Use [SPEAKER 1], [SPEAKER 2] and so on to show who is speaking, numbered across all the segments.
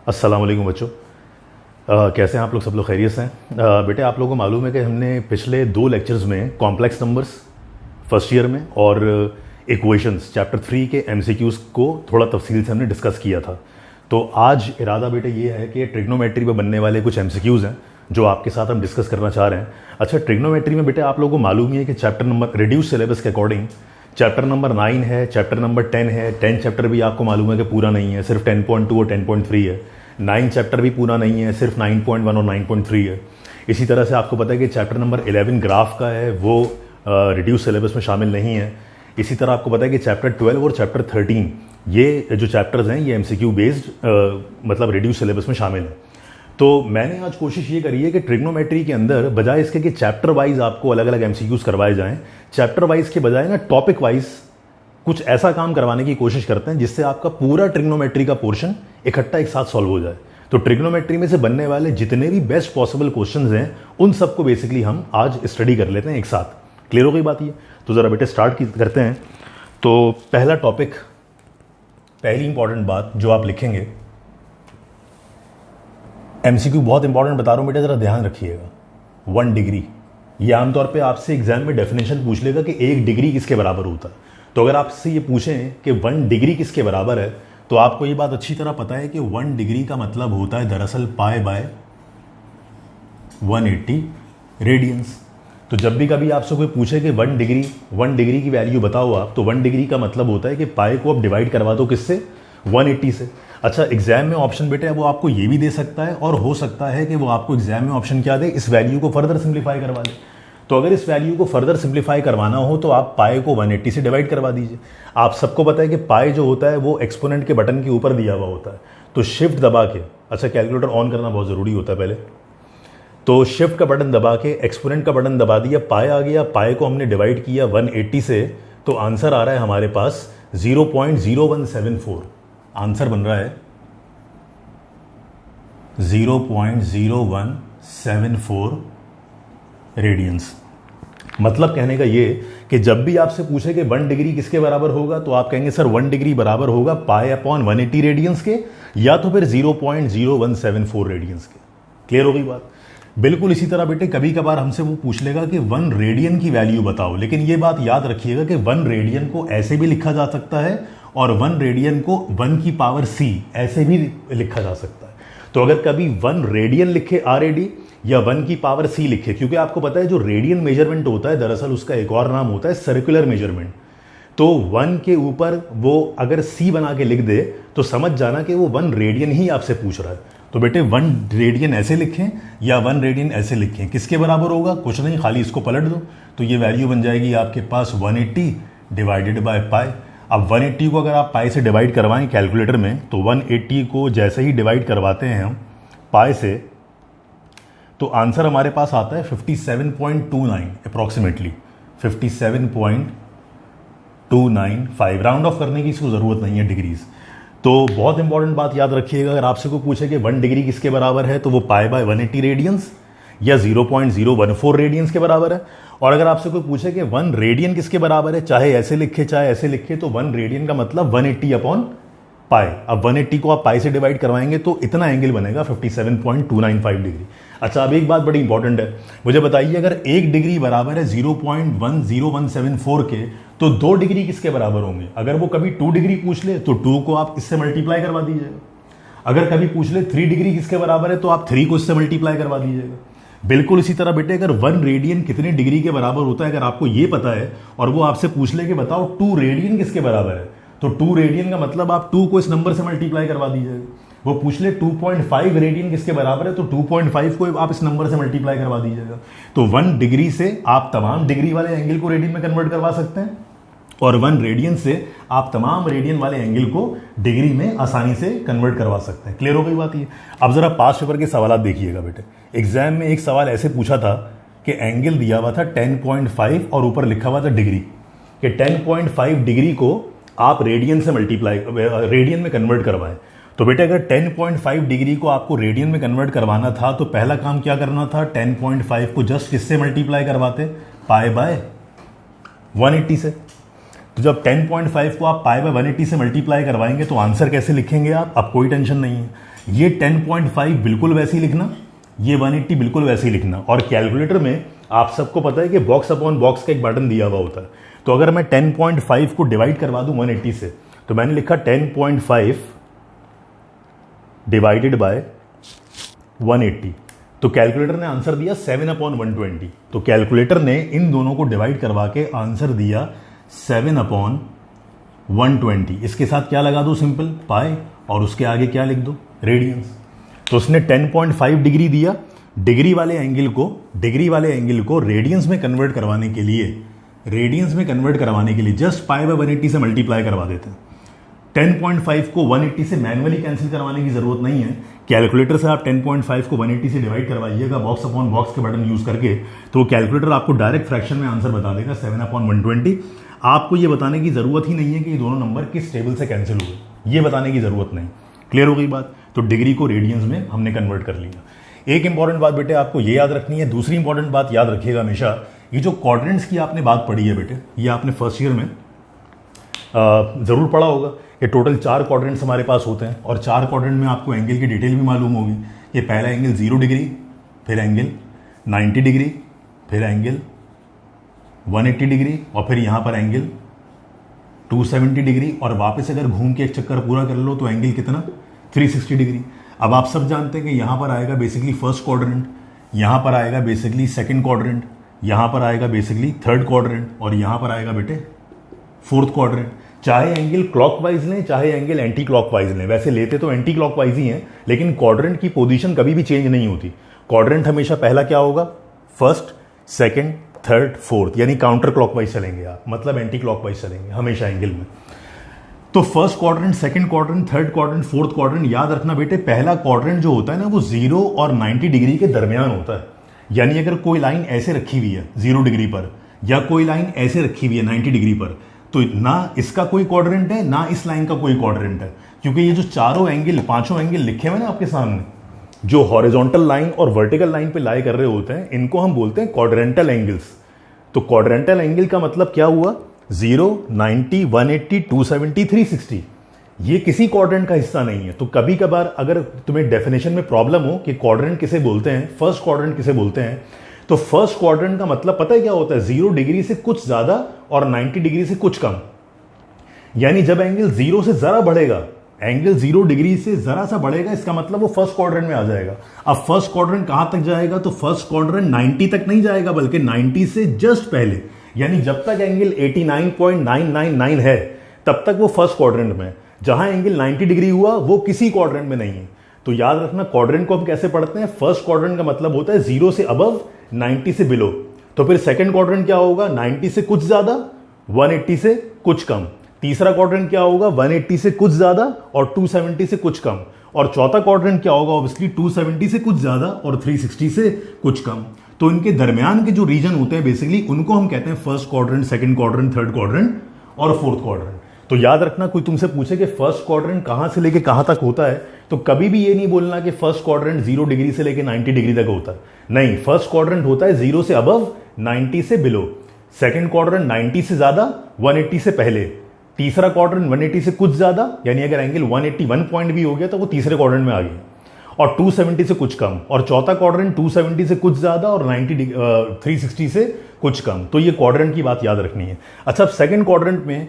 [SPEAKER 1] अस्सलाम वालेकुम बच्चों। कैसे हैं आप लोग? सब लोग खैरियत से हैं? बेटे, आप लोगों को मालूम है कि हमने पिछले 2 लेक्चर्स में कॉम्प्लेक्स नंबर्स फर्स्ट ईयर में और इक्वेशंस चैप्टर 3 के एमसीक्यूज़ को थोड़ा तफसील से हमने डिस्कस किया था। तो आज इरादा बेटे ये है कि ट्रिग्नोमेट्री में बनने वाले कुछ एमसीक्यूज़ हैं जो आपके साथ हम डिस्कस करना चाह रहे हैं। अच्छा, ट्रिग्नोमेट्री में बेटे आप लोगों को मालूम ही है कि चैप्टर नंबर रिड्यूस सिलेबस के अकॉर्डिंग चैप्टर नंबर 9 है, चैप्टर नंबर 10 है। 10 चैप्टर भी आपको मालूम है कि पूरा नहीं है, सिर्फ 10.2 और 10.3 है। 9 चैप्टर भी पूरा नहीं है, सिर्फ 9.1 और 9.3 है। इसी तरह से आपको पता है कि चैप्टर नंबर 11 ग्राफ का है, वो रिड्यूस सिलेबस में शामिल नहीं है। इसी तरह आपको पता है कि चैप्टर 12 और चैप्टर 13 ये जो चैप्टर्स हैं ये एमसीक्यू बेस्ड मतलब रिड्यूस सिलेबस में शामिल है। तो मैंने आज कोशिश ये करी है कि ट्रिग्नोमेट्री के अंदर बजाय इसके कि चैप्टर वाइज आपको अलग अलग एमसीक्यूज करवाए जाएं, चैप्टर वाइज के बजाय ना टॉपिक वाइज कुछ ऐसा काम करवाने की कोशिश करते हैं जिससे आपका पूरा ट्रिग्नोमेट्री का पोर्शन इकट्ठा एक साथ सॉल्व हो जाए। तो ट्रिग्नोमेट्री में से बनने वाले जितने भी बेस्ट पॉसिबल क्वेश्चंस हैं उन सबको बेसिकली हम आज स्टडी कर लेते हैं एक साथ। क्लियर हो गई बात ये? तो ज़रा बेटे स्टार्ट करते हैं। तो पहला टॉपिक, पहली इंपॉर्टेंट बात जो आप लिखेंगे, एमसीक्यू बहुत इंपॉर्टेंट बता रहा हूं बेटे, जरा ध्यान रखिएगा। 1 डिग्री, ये आमतौर पे आपसे एग्जाम में डेफिनेशन पूछ लेगा कि 1 डिग्री किसके बराबर होता है। तो अगर आपसे ये पूछें कि 1 डिग्री किसके बराबर है तो आपको ये बात अच्छी तरह पता है कि 1 डिग्री का मतलब होता है दरअसल पाई बाय 180 रेडियंस। तो जब भी कभी आपसे कोई पूछे कि 1 डिग्री की वैल्यू बताओ आप, तो 1 डिग्री का मतलब होता है कि पाई को आप डिवाइड करवा दो किससे? 180 से। अच्छा, एग्जाम में ऑप्शन बेटे वो आपको ये भी दे सकता है और हो सकता है कि वो आपको एग्जाम में ऑप्शन क्या दे, इस वैल्यू को फर्दर सिंप्लीफाई करवा दे। तो अगर इस वैल्यू को फर्दर सिंप्लीफाई करवाना हो तो आप पाई को 180 से डिवाइड करवा दीजिए। आप सबको पता है कि पाई जो होता है वो एक्सपोनेंट के बटन के ऊपर दिया हुआ होता है। तो शिफ्ट दबा के, अच्छा कैलकुलेटर ऑन करना बहुत ज़रूरी होता है पहले, तो शिफ्ट का बटन दबा के एक्सपोनेंट का बटन दबा दिया, पाई आ गया। पाई को हमने डिवाइड किया 180 से, तो आंसर आ रहा है हमारे पास 0.0174। आंसर बन रहा है 0.0174 रेडियंस। मतलब कहने का ये कि जब भी आपसे पूछे कि 1 डिग्री किसके बराबर होगा तो आप कहेंगे सर 1 डिग्री बराबर होगा पाई अपॉन 180 रेडियंस के, या तो फिर 0.0174 रेडियंस के। क्लियर हो गई बात? बिल्कुल इसी तरह बेटे कभी कभार हमसे वो पूछ लेगा कि 1 रेडियन की वैल्यू बताओ, लेकिन ये बात याद रखिएगा कि 1 रेडियन को ऐसे भी लिखा जा सकता है और 1 रेडियन को 1 की पावर c ऐसे भी लिखा जा सकता है। तो अगर कभी 1 रेडियन लिखे RAD या 1 की पावर c लिखे, क्योंकि आपको पता है जो रेडियन मेजरमेंट होता है दरअसल उसका एक और नाम होता है सर्कुलर मेजरमेंट। तो 1 के ऊपर वो अगर c बना के लिख दे तो समझ जाना कि वो 1 रेडियन ही आपसे पूछ रहा है। तो बेटे 1 रेडियन ऐसे लिखें या 1 रेडियन ऐसे लिखें, किसके बराबर होगा? कुछ नहीं, खाली इसको पलट दो तो ये वैल्यू बन जाएगी आपके पास 180 डिवाइडेड बाय पाई। अब 180 को अगर आप पाई से डिवाइड करवाएं कैलकुलेटर में, तो 180 को जैसे ही डिवाइड करवाते हैं हम पाई से, तो आंसर हमारे पास आता है 57.29 अप्रॉक्सीमेटली 57.295। राउंड ऑफ करने की इसको ज़रूरत नहीं है डिग्रीज। तो बहुत इंपॉर्टेंट बात याद रखिएगा, अगर आपसे कोई पूछे कि 1 डिग्री किसके बराबर है तो वो पाई बाय 180 रेडियंस या 0.014 रेडियंस के बराबर है। और अगर आपसे कोई पूछे कि 1 रेडियन किसके बराबर है, चाहे ऐसे लिखे चाहे ऐसे लिखे, तो 1 रेडियन का मतलब 180 अपॉन पाई। अब 180 को आप पाई से डिवाइड करवाएंगे तो इतना एंगल बनेगा 57.295 डिग्री। अच्छा, अब एक बात बड़ी इंपॉर्टेंट है, मुझे बताइए अगर 1 डिग्री बराबर है 0.10174 के, तो 2 डिग्री किसके बराबर होंगे? अगर वो कभी 2 डिग्री पूछ ले तो 2 को आप इससे मल्टीप्लाई करवा दीजिएगा। अगर कभी पूछ ले 3 डिग्री किसके बराबर है तो आप 3 को इससे मल्टीप्लाई करवा दीजिएगा। बिल्कुल इसी तरह बेटे अगर 1 रेडियन कितने डिग्री के बराबर होता है अगर आपको ये पता है और वो आपसे पूछ ले कि बताओ 2 रेडियन किसके बराबर है, तो 2 रेडियन का मतलब आप 2 को इस नंबर से मल्टीप्लाई करवा दीजिएगा। वो पूछ ले 2.5 रेडियन किसके बराबर है, तो 2.5 को आप इस नंबर से मल्टीप्लाई करवा दीजिएगा। तो 1 डिग्री से आप तमाम डिग्री वाले एंगल को रेडियन में कन्वर्ट करवा सकते हैं और 1 रेडियन से आप तमाम रेडियन वाले एंगल को डिग्री में आसानी से कन्वर्ट करवा सकते हैं। क्लियर हो गई बात ये? अब जरा पास्ट पेपर के सवाल देखिएगा बेटे। एग्जाम में एक सवाल ऐसे पूछा था कि एंगल दिया हुआ था 10.5 और ऊपर लिखा हुआ था डिग्री, कि 10.5 डिग्री को आप रेडियन से रेडियन में कन्वर्ट करवाएं। तो बेटे अगर 10.5 डिग्री को आपको रेडियन में कन्वर्ट करवाना था तो पहला काम क्या करना था? 10.5 को जस्ट किससे मल्टीप्लाई करवाते? पाई बाय 180 से। तो जब 10.5 को आप पाई बाय 180 से मल्टीप्लाई करवाएंगे तो आंसर कैसे लिखेंगे आप? अब कोई टेंशन नहीं है, ये 10.5 बिल्कुल वैसे ही लिखना, ये 180 बिल्कुल वैसे ही लिखना। और कैलकुलेटर में आप सबको पता है कि बॉक्स अपॉन बॉक्स का एक बटन दिया हुआ होता है। तो अगर मैं 10.5 को डिवाइड करवा दूं 180 से, तो मैंने लिखा 10.5 डिवाइडेड बाय 180, तो कैलकुलेटर ने आंसर दिया 7/120। तो कैलकुलेटर ने इन दोनों को डिवाइड करवा के आंसर दिया 7/120। इसके साथ क्या लगा दो, सिंपल पाई, और उसके आगे क्या लिख दो, रेडियंस। तो उसने 10.5 डिग्री दिया। डिग्री वाले एंगल को रेडियंस में कन्वर्ट करवाने के लिए जस्ट पाई बाय 180 से मल्टीप्लाई करवा देते हैं। 10.5 को 180 से मैनुअली कैंसिल करवाने की जरूरत नहीं है। कैलकुलेटर से आप 10.5 को 180 से डिवाइड करवाइएगा बॉक्स अपॉन बॉक्स के बटन यूज करके, तो कैलकुलेटर आपको डायरेक्ट फ्रैक्शन में आंसर बता देगा 7/120। आपको ये बताने की जरूरत ही नहीं है कि ये दोनों नंबर किस टेबल से कैंसिल हुए, ये बताने की जरूरत नहीं। क्लियर हो गई बात। तो डिग्री को रेडियंस में हमने कन्वर्ट कर लिया। एक इंपॉर्टेंट बात बेटे आपको ये याद रखनी है। दूसरी इंपॉर्टेंट बात याद रखिएगा हमेशा, ये जो क्वाड्रेंट्स की आपने बात पढ़ी है बेटे, ये आपने फर्स्ट ईयर में जरूर पढ़ा होगा कि टोटल 4 क्वाड्रेंट्स हमारे पास होते हैं, और 4 क्वाड्रेंट में आपको एंगल की डिटेल भी मालूम होगी। ये पहला एंगल 0 डिग्री, फिर एंगल 90 डिग्री, फिर एंगल 180 डिग्री, और फिर यहां पर एंगल 270 डिग्री, और वापस अगर घूम के एक चक्कर पूरा कर लो तो एंगल कितना, 360 डिग्री। अब आप सब जानते हैं कि यहां पर आएगा बेसिकली फर्स्ट क्वाड्रेंट, यहां पर आएगा बेसिकली सेकंड क्वाड्रेंट, यहां पर आएगा बेसिकली थर्ड क्वाड्रेंट, और यहां पर आएगा बेटे फोर्थ क्वाड्रेंट। चाहे एंगल क्लॉकवाइज लें चाहे एंगल एंटी क्लॉकवाइज लें, वैसे लेते तो एंटी क्लॉकवाइज ही हैं, लेकिन क्वाड्रेंट की पोजीशन कभी भी चेंज नहीं होती। क्वाड्रेंट हमेशा पहला क्या होगा, फर्स्ट, सेकंड, थर्ड, फोर्थ, यानी काउंटर क्लॉकवाइज चलेंगे आप, मतलब एंटी क्लॉकवाइज चलेंगे हमेशा एंगल में। तो first quadrant, second quadrant, third quadrant, fourth quadrant, याद रखना बेटे पहला क्वाड्रेंट जो होता है ना वो 0 और 90 डिग्री के दरमियान होता है। यानी अगर कोई लाइन ऐसे रखी हुई है 0 डिग्री पर, या कोई लाइन ऐसे रखी हुई है 90 डिग्री पर, तो ना इसका कोई क्वाड्रेंट है ना इस लाइन का कोई क्वाड्रेंट है, क्योंकि ये जो पांचों एंगल लिखे हुए ना आपके सामने, जो हॉरिजॉन्टल लाइन और वर्टिकल लाइन पे लाई कर रहे होते हैं, इनको हम बोलते हैं क्वाड्रेंटल एंगल्स। तो क्वाड्रेंटल एंगल का मतलब क्या हुआ, 0, 90, 180, 270, 360, ये किसी क्वाड्रेंट का हिस्सा नहीं है। तो कभी कभार अगर तुम्हें डेफिनेशन में प्रॉब्लम हो कि क्वाड्रेंट किसे बोलते हैं, फर्स्ट क्वाड्रेंट किसे बोलते हैं, तो फर्स्ट क्वाड्रेंट का मतलब पता है क्या होता है, 0 डिग्री से कुछ ज्यादा और 90 डिग्री से कुछ कम। यानी जब एंगल 0 से जरा बढ़ेगा, एंगल 0 डिग्री से जरा सा बढ़ेगा, इसका मतलब वो फर्स्ट क्वाड्रेंट में आ जाएगा। अब फर्स्ट क्वाड्रेंट कहां तक जाएगा, तो फर्स्ट क्वाड्रेंट 90 तक नहीं जाएगा, बल्कि 90 से जस्ट पहले, यानी जब तक एंगल 89.999 है तब तक वो फर्स्ट क्वाड्रेंट में। जहां एंगल 90 डिग्री हुआ वो किसी क्वाड्रेंट में नहीं है। तो याद रखना क्वाड्रेंट को हम कैसे पढ़ते हैं, फर्स्ट क्वाड्रेंट का मतलब होता है 0 से अबव, 90 से बिलो। तो फिर सेकंड क्वाड्रेंट क्या होगा, 90 से कुछ ज्यादा, 180 से कुछ कम। तीसरा क्वाड्रेंट क्या होगा, 180 से कुछ ज्यादा और 270 से कुछ कम। और चौथा क्वाड्रेंट क्या होगा, ऑब्वियसली 270 से कुछ ज्यादा और 360 से कुछ कम। तो इनके दरमियान के जो रीजन होते हैं बेसिकली उनको हम कहते हैं first quadrant, second quadrant, third quadrant और फोर्थ क्वाड्रेंट। तो याद रखना, कोई तुमसे पूछे कि फर्स्ट क्वाड्रेंट कहां से लेके कहां तक होता है, तो कभी भी ये नहीं बोलना कि फर्स्ट क्वाड्रेंट 0 डिग्री से लेके 90 डिग्री तक होता है। नहीं, फर्स्ट क्वाड्रेंट होता है 0 से अबव, 90 से बिलो। सेकंड क्वाड्रेंट 90 से ज्यादा, 180 से पहले। तीसरा क्वाड्रेंट 180 से कुछ ज्यादा, यानी अगर एंगल 181 पॉइंट भी हो गया तो वो तीसरे क्वाड्रेंट में आ गया, और 270 से कुछ कम। और चौथा क्वाड्रेंट 270 से कुछ ज्यादा और 360 से कुछ कम। तो ये क्वाड्रेंट की बात याद रखनी है। अच्छा, अब सेकंड क्वाड्रेंट में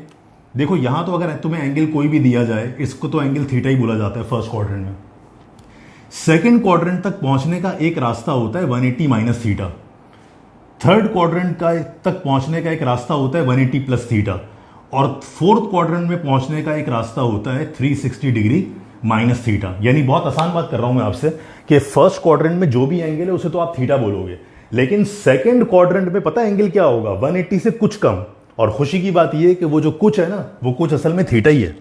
[SPEAKER 1] देखो, यहां तो अगर तुम्हें एंगल कोई भी दिया जाए, इसको तो एंगल थीटा ही बोला जाता है फर्स्ट क्वाड्रेंट में। सेकंड क्वाड्रेंट तक पहुंचने का एक रास्ता होता है 180 माइनस थीटा। थर्ड क्वाड्रेंट का तक पहुंचने का एक रास्ता होता है 180 प्लस थीटा। और फोर्थ क्वाड्रेंट में पहुंचने का एक रास्ता होता है 360 डिग्री माइनस थीटा। यानी बहुत आसान बात कर रहा हूं मैं आपसे कि फर्स्ट क्वाड्रेंट में जो भी एंगल है उसे तो आप थीटा बोलोगे, लेकिन सेकंड क्वाड्रेंट में पता है एंगल क्या होगा, 180 से कुछ कम। और खुशी की बात यह है कि वो जो कुछ है ना, वो कुछ असल में थीटा ही है।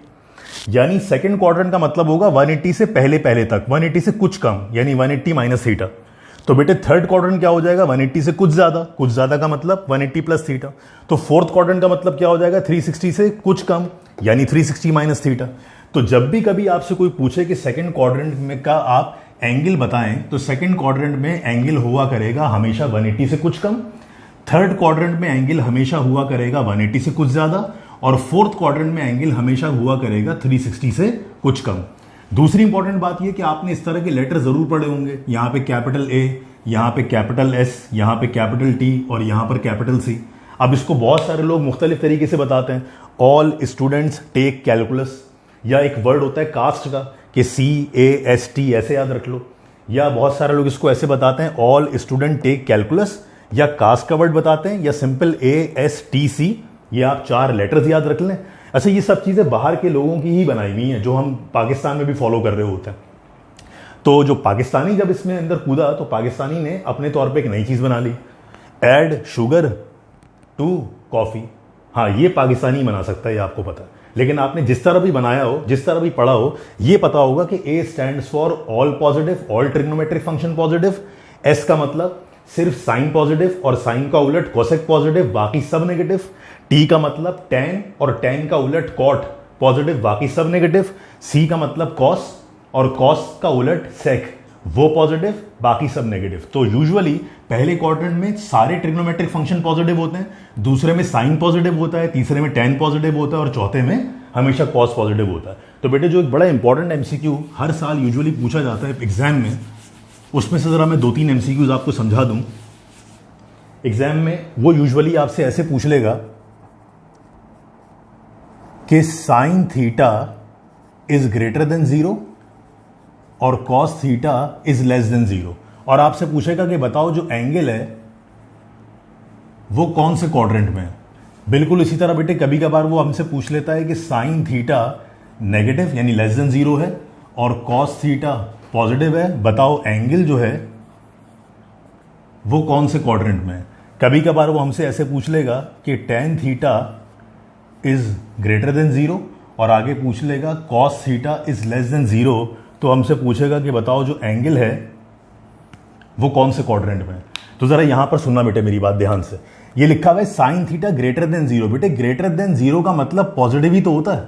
[SPEAKER 1] यानी सेकंड क्वाड्रेंट का मतलब होगा 180 से पहले तक, 180 से कुछ कम, यानी 180 माइनस थीटा। तो बेटे थर्ड क्वाड्रेंट क्या हो जाएगा, 180 से कुछ ज्यादा का मतलब 180 प्लस थीटा। तो फोर्थ क्वाड्रेंट का मतलब क्या हो जाएगा, 360 से कुछ कम, यानी 360 माइनस थीटा। तो जब भी कभी आपसे कोई पूछे कि सेकंड क्वाड्रेंट में का आप एंगल बताएं, तो सेकंड क्वाड्रेंट में एंगल हुआ करेगा हमेशा 180 से कुछ कम, थर्ड क्वाड्रेंट में एंगल हमेशा हुआ करेगा 180 से कुछ ज्यादा, और फोर्थ क्वाड्रेंट में एंगल हमेशा हुआ करेगा 360 से कुछ कम। दूसरी इंपॉर्टेंट बात यह कि आपने इस तरह के लेटर जरूर पढ़े होंगे, यहां पे कैपिटल ए, यहां पे कैपिटल एस, यहां पे कैपिटल टी और यहां पर कैपिटल सी। अब इसको बहुत सारे लोग मुख्तलिफ तरीके से बताते हैं, ऑल स्टूडेंट्स टेक कैलकुलस, या एक वर्ड होता है कास्ट का कि CAST ऐसे याद रख लो, या बहुत सारे लोग इसको ऐसे बताते हैं ऑल स्टूडेंट टेक कैलकुलस, या कास्ट का वर्ड बताते हैं, या सिंपल ASTC। ये आप 4 लेटर्स याद रख लें। अच्छा, ये सब चीज़ें बाहर के लोगों की ही बनाई हुई हैं जो हम पाकिस्तान में भी फॉलो कर रहे होते हैं। तो जो पाकिस्तानी जब इसमें अंदर कूदा तो पाकिस्तानी ने अपने तौर पे एक नई चीज़ बना ली, ऐड शुगर टू कॉफ़ी। हाँ, ये पाकिस्तानी बना सकता है, ये आपको पता है, लेकिन आपने जिस तरह भी बनाया हो, जिस तरह भी पढ़ा हो, ये पता होगा कि A stands for all positive, all trigonometric function positive, S का मतलब सिर्फ साइन पॉजिटिव और साइन का उलट कोसेक पॉजिटिव, बाकी सब नेगेटिव, T का मतलब टैन और टैन का उलट कॉट पॉजिटिव, बाकी सब नेगेटिव, C का मतलब कॉस और कॉस का उलट सेक, वो पॉजिटिव बाकी सब नेगेटिव। तो यूजुअली पहले क्वाड्रेंट में सारे ट्रिग्नोमेट्रिक फंक्शन पॉजिटिव होते हैं, दूसरे में साइन पॉजिटिव होता है, तीसरे में टैन पॉजिटिव होता है और चौथे में हमेशा कॉस पॉजिटिव होता है। तो बेटे जो एक बड़ा इंपॉर्टेंट MCQ हर साल यूजुअली पूछा जाता है एग्जाम में, उसमें से जरा मैं 2-3 MCQs आपको समझा दूं। एग्जाम में वो यूजुअली आपसे ऐसे पूछ लेगा कि sign theta is greater than 0 और cos theta is less than 0, और आपसे पूछेगा कि बताओ जो एंगल है वो कौन से क्वाड्रेंट में है। बिल्कुल इसी तरह बेटे कभी कभार वो हमसे पूछ लेता है कि साइन थीटा नेगेटिव यानी लेस देन 0 है और कॉस थीटा पॉजिटिव है, बताओ एंगल जो है वो कौन से क्वाड्रेंट में है। कभी कभार वो हमसे ऐसे पूछ लेगा कि tan theta is greater than 0 और आगे पूछ लेगा cos theta is less than 0, तो हमसे पूछेगा कि बताओ जो एंगल है वो कौन से क्वाड्रेंट में है। तो जरा यहां पर सुनना बेटे मेरी बात ध्यान से, ये लिखा हुआ है साइन थीटा ग्रेटर देन 0। बेटे ग्रेटर देन 0 का मतलब पॉजिटिव ही तो होता है,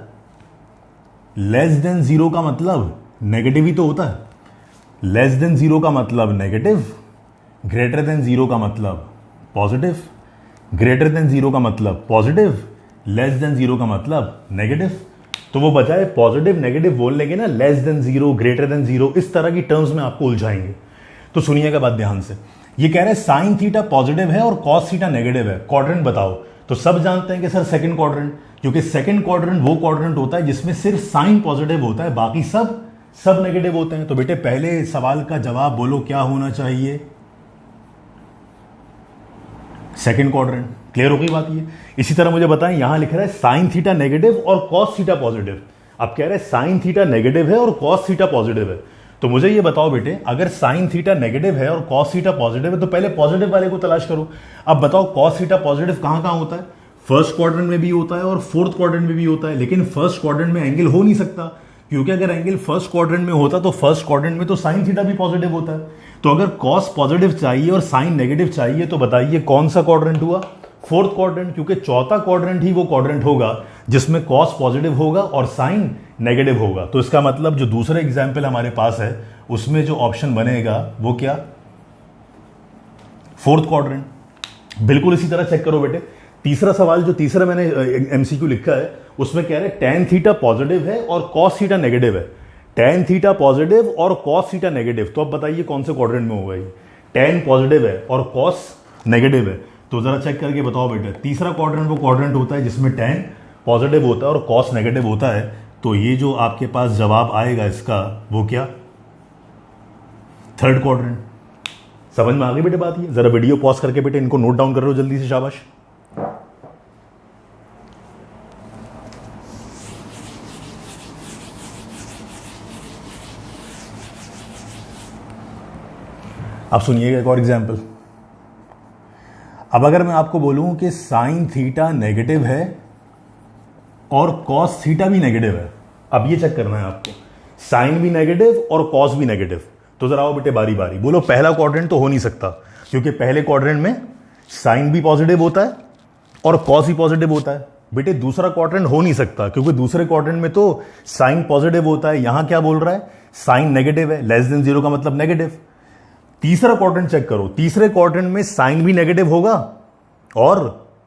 [SPEAKER 1] लेस देन 0 का मतलब नेगेटिव ही तो होता है, लेस देन 0 का मतलब नेगेटिव, ग्रेटर देन 0 का मतलब पॉजिटिव, ग्रेटर देन 0 का मतलब पॉजिटिव, लेस देन 0 का मतलब नेगेटिव। तो वो बजाय पॉजिटिव नेगेटिव बोल लेंगे ना, लेस देन 0 ग्रेटर देन 0, इस तरह की टर्म्स में आपको उलझाएंगे। तो सुनिएगा बात ध्यान से, ये कह रहे हैं साइन थीटा पॉजिटिव है और कॉस थीटा नेगेटिव है, क्वाड्रेंट बताओ। तो सब जानते हैं कि सर सेकंड क्वाड्रेंट, क्योंकि सेकंड क्वाड्रेंट वो क्वाड्रेंट होता है जिसमें सिर्फ साइन पॉजिटिव होता है, बाकी सब नेगेटिव होते हैं। तो बेटे पहले सवाल का जवाब बोलो क्या होना चाहिए, सेकंड क्वाड्रेंट। क्लियर हो गई बात ये। इसी तरह मुझे बताएं, यहां लिख रहा है साइन थीटा नेगेटिव और कॉस थीटा पॉजिटिव। अब कह रहे हैं साइन थीटा नेगेटिव है और कॉस थीटा पॉजिटिव है। तो मुझे ये बताओ बेटे, अगर साइन थीटा नेगेटिव है और कॉस थीटा पॉजिटिव है तो पहले पॉजिटिव वाले को तलाश करो। अब बताओ कॉस थीटा पॉजिटिव कहां कहां होता है, फर्स्ट क्वाड्रेंट में भी होता है और फोर्थ क्वाड्रेंट में भी होता है, लेकिन फर्स्ट क्वाड्रेंट में एंगल हो नहीं सकता, क्योंकि अगर एंगल फर्स्ट क्वाड्रेंट में होता तो फर्स्ट क्वाड्रेंट में तो साइन थीटा भी पॉजिटिव होता है। तो अगर कॉस पॉजिटिव चाहिए और साइन नेगेटिव चाहिए तो बताइए कौन सा क्वाड्रेंट हुआ, फोर्थ क्वाड्रेंट, क्योंकि चौथा क्वाड्रेंट ही वो क्वाड्रेंट होगा जिसमें कॉस पॉजिटिव होगा और साइन नेगेटिव होगा। तो इसका मतलब जो दूसरे एग्जाम्पल हमारे पास है उसमें जो ऑप्शन बनेगा वो क्या, फोर्थ क्वाड्रेंट। बिल्कुल इसी तरह चेक करो बेटे, तीसरा सवाल जो तीसरा मैंने MCQ लिखा है उसमें कह रहे हैं टेन थीटा पॉजिटिव है और कॉस थीटा नेगेटिव है, टेन थीटा पॉजिटिव और कॉस थीटा नेगेटिव। तो अब बताइए कौन से क्वाड्रेंट में होगा ये, टेन पॉजिटिव है और कॉस नेगेटिव है। तो जरा चेक करके बताओ बेटा, तीसरा क्वाड्रेंट वो क्वाड्रेंट होता है जिसमें टेन पॉजिटिव होता है और कॉस नेगेटिव होता है। तो ये जो आपके पास जवाब आएगा इसका वो क्या, थर्ड क्वाड्रेंट। समझ में आ गई बेटे बात ये। जरा वीडियो पॉज करके बेटे इनको नोट डाउन कर लो जल्दी से, शाबाश। अब सुनिएगा एक और एग्जाम्पल। अब अगर मैं आपको बोलूं कि साइन थीटा नेगेटिव है और कॉस थीटा भी नेगेटिव है, अब ये चेक करना है आपको, साइन भी नेगेटिव और कॉस भी नेगेटिव। तो जरा आओ बेटे बारी बारी बोलो, पहला क्वाड्रेंट तो हो नहीं सकता क्योंकि पहले क्वाड्रेंट में साइन भी पॉजिटिव होता है और कॉस भी पॉजिटिव होता है। बेटे दूसरा क्वाड्रेंट हो नहीं सकता क्योंकि दूसरे क्वाड्रेंट में तो साइन पॉजिटिव होता है, यहां क्या बोल रहा है, साइन नेगेटिव है, लेस देन 0 का मतलब नेगेटिव। तीसरा क्वाड्रेंट चेक करो, तीसरे क्वाड्रेंट में साइन भी नेगेटिव होगा और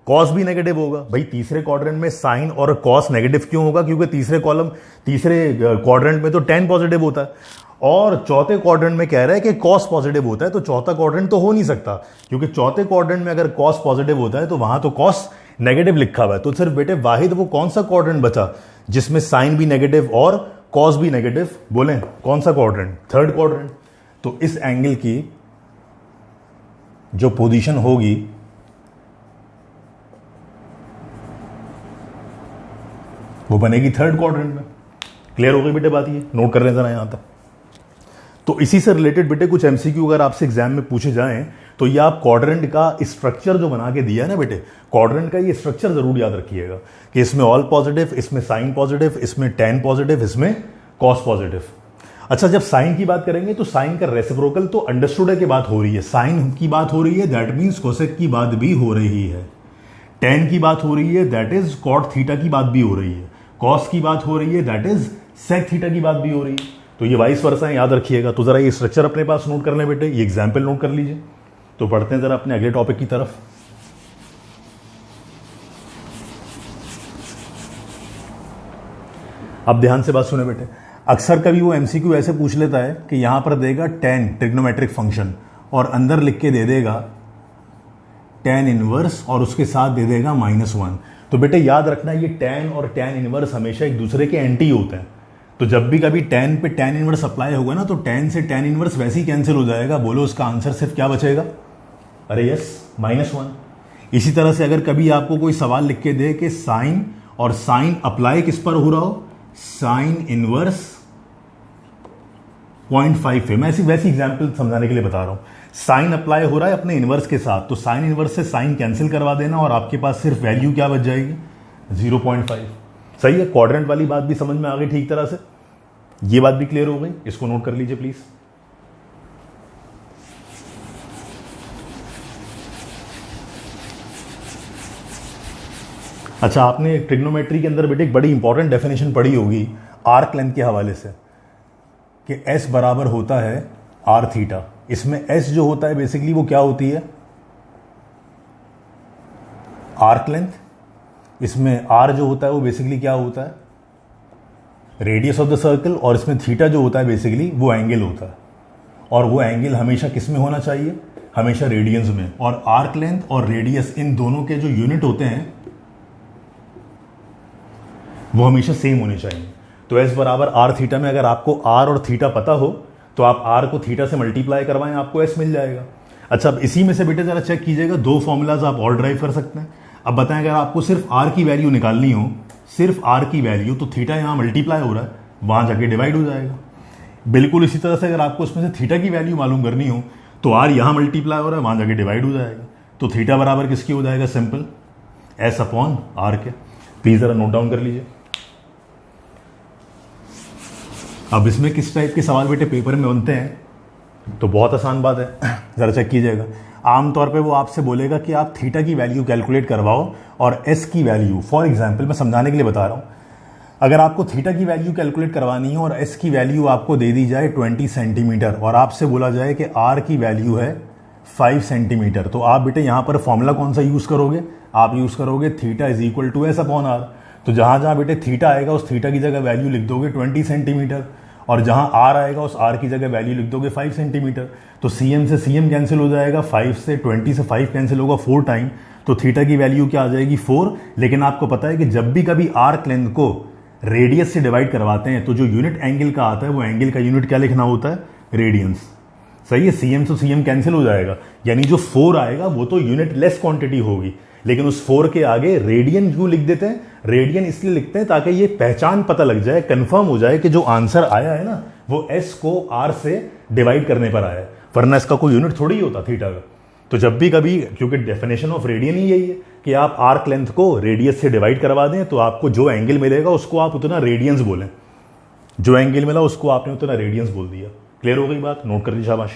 [SPEAKER 1] कॉस भी नेगेटिव होगा। भाई तीसरे क्वाड्रेंट में साइन और कॉस नेगेटिव क्यों होगा? क्योंकि तीसरे क्वाड्रेंट में तो tan पॉजिटिव होता है, और चौथे क्वाड्रेंट में कह रहा है कि कॉस पॉजिटिव होता है, तो चौथा क्वाड्रेंट तो हो नहीं सकता, क्योंकि चौथे क्वाड्रेंट में अगर कॉस पॉजिटिव होता है तो वहां तो कॉस नेगेटिव लिखा हुआ है। तो सिर्फ बेटे वाहिद वो कौन सा क्वाड्रेंट बचा जिसमें साइन भी नेगेटिव और कॉस भी नेगेटिव? बोलें कौन सा क्वाड्रेंट? Third quadrant. तो इस एंगल की जो पोजीशन होगी वो बनेगी थर्ड क्वाड्रेंट में। क्लियर हो गई बेटे बात? ये नोट कर रहे हैं जरा यहां तक। तो इसी से रिलेटेड बेटे कुछ एमसीक्यू अगर आपसे एग्जाम में पूछे जाएं तो ये आप क्वाड्रेंट का स्ट्रक्चर जो बना के दिया है ना बेटे, क्वाड्रेंट का ये स्ट्रक्चर जरूर याद रखिएगा कि इसमें ऑल पॉजिटिव, इसमें साइन पॉजिटिव, इसमें tan पॉजिटिव, इसमें कॉस पॉजिटिव। अच्छा, जब साइन की बात करेंगे तो साइन का रेसिप्रोकल तो अंडरस्टूड है कि बात हो रही है, साइन की बात हो रही है, दैट मीन्स कोसेक की बात भी हो रही है, tan की बात हो रही है, दैट इज कॉट थीटा की बात भी हो रही है, कॉस की बात हो रही है, दैट इज सेक थीटा की बात भी हो रही है। तो ये वाइस वर्सा याद रखिएगा। तो जरा ये स्ट्रक्चर अपने पास नोट कर लें बेटे, ये एग्जाम्पल नोट कर लीजिए। तो पढ़ते हैं जरा अपने अगले टॉपिक की तरफ। अब ध्यान से बात सुने बेटे, अक्सर कभी वो एमसीक्यू ऐसे पूछ लेता है कि यहां पर देगा tan ट्रिग्नोमेट्रिक फंक्शन और अंदर लिख के दे देगा tan इनवर्स और उसके साथ दे देगा -1। तो बेटे याद रखना ये tan और tan इनवर्स हमेशा एक दूसरे के एंटी होते हैं। तो जब भी कभी tan पे tan इनवर्स अप्लाई होगा ना तो tan से tan इनवर्स वैसे ही कैंसिल हो जाएगा। बोलो उसका आंसर सिर्फ क्या बचेगा? अरे यस, -1। इसी तरह से अगर कभी आपको कोई सवाल लिख के दे कि साइन और साइन अप्लाई किस पर हो रहा हो, साइन इनवर्स 0.5 है, मैं वैसी एग्जाम्पल समझाने के लिए बता रहा हूं। साइन अप्लाई हो रहा है अपने इनवर्स के साथ, तो साइन इनवर्स से साइन कैंसिल करवा देना और आपके पास सिर्फ वैल्यू क्या बच जाएगी? 0.5। सही है, क्वाड्रेंट वाली बात भी समझ में आ गई ठीक तरह से, ये बात भी क्लियर हो गई। इसको नोट कर लीजिए प्लीज। अच्छा, आपने ट्रिग्नोमेट्री के अंदर बेटे एक बड़ी इंपॉर्टेंट डेफिनेशन पढ़ी होगी आर्क लेंथ के हवाले से कि S बराबर होता है आर थीटा। इसमें S जो होता है बेसिकली वो क्या होती है? Arc length. इसमें R जो होता है वो बेसिकली क्या होता है? Radius of the circle. और इसमें थीटा जो होता है बेसिकली वो एंगल होता है, और वो एंगल हमेशा किस में होना चाहिए? हमेशा रेडियंस में। और आर्क लेंथ और रेडियस इन दोनों के जो यूनिट होते हैं वो हमेशा सेम होने चाहिए। तो S बराबर आर थीटा में अगर आपको R और थीटा पता हो तो आप R को थीटा से मल्टीप्लाई करवाएं, आपको S मिल जाएगा। अच्छा, अब इसी में से बेटे जरा चेक कीजिएगा, दो फॉर्मूलाज आप और ड्राइव कर सकते हैं। अब बताएं, अगर आपको सिर्फ R की वैल्यू निकालनी हो, सिर्फ R की वैल्यू, तो थीटा यहां मल्टीप्लाई हो रहा है, वहां जाके डिवाइड हो जाएगा। बिल्कुल इसी तरह से अगर आपको इसमें से थीटा की वैल्यू मालूम करनी हो तो R यहां मल्टीप्लाई हो रहा है, वहां जाके डिवाइड हो जाएगा। तो थीटा बराबर किसकी हो जाएगा? सिंपल S अपॉन R के। प्लीज जरा नोट डाउन कर लीजिए। अब इसमें किस टाइप के सवाल बेटे पेपर में बनते हैं, तो बहुत आसान बात है, जरा चेक कीजिएगा। आमतौर पे वो आपसे बोलेगा कि आप थीटा की वैल्यू कैलकुलेट करवाओ और S की वैल्यू, फॉर एग्जांपल मैं समझाने के लिए बता रहा हूँ, अगर आपको थीटा की वैल्यू कैलकुलेट करवानी है और S की वैल्यू आपको दे दी जाए 20 सेंटीमीटर और आपसे बोला जाए कि R की वैल्यू है 5 सेंटीमीटर, तो आप बेटे यहाँ पर फॉर्मूला कौन सा यूज़ करोगे? आप यूज़ करोगे theta is equal to S upon R। तो जहाँ जहाँ बेटे थीटा आएगा उस थीटा की जगह वैल्यू लिख दोगे 20 सेंटीमीटर, और जहाँ R आएगा उस R की जगह वैल्यू लिख दोगे 5 सेंटीमीटर। तो CM से CM कैंसिल हो जाएगा, 5 से 20 से 5 कैंसिल होगा 4 टाइम, तो थीटा की वैल्यू क्या आ जाएगी? 4। लेकिन आपको पता है कि जब भी कभी आर्क लेंथ को रेडियस से डिवाइड करवाते हैं तो जो यूनिट एंगल का आता है वो एंगल का यूनिट क्या लिखना होता है? रेडियंस। सही है, CM से CM कैंसिल हो जाएगा, यानी जो 4 आएगा वो तो यूनिट लेस क्वांटिटी होगी, लेकिन उस 4 के आगे रेडियन क्यों लिख देते हैं? रेडियन इसलिए लिखते हैं ताकि ये पहचान पता लग जाए, कंफर्म हो जाए कि जो आंसर आया है ना वो S को R से डिवाइड करने पर आया है, वरना इसका कोई यूनिट थोड़ी ही होता थीटा का। तो जब भी कभी, क्योंकि डेफिनेशन ऑफ रेडियन ही यही है कि आप आर्क लेंथ को रेडियस से डिवाइड करवा दें तो आपको जो एंगल मिलेगा उसको आप उतना रेडियंस बोलें, जो एंगल मिला उसको आपने उतना रेडियंस बोल दिया। क्लियर हो गई बात? नोट कर लीजिए, शाबाश।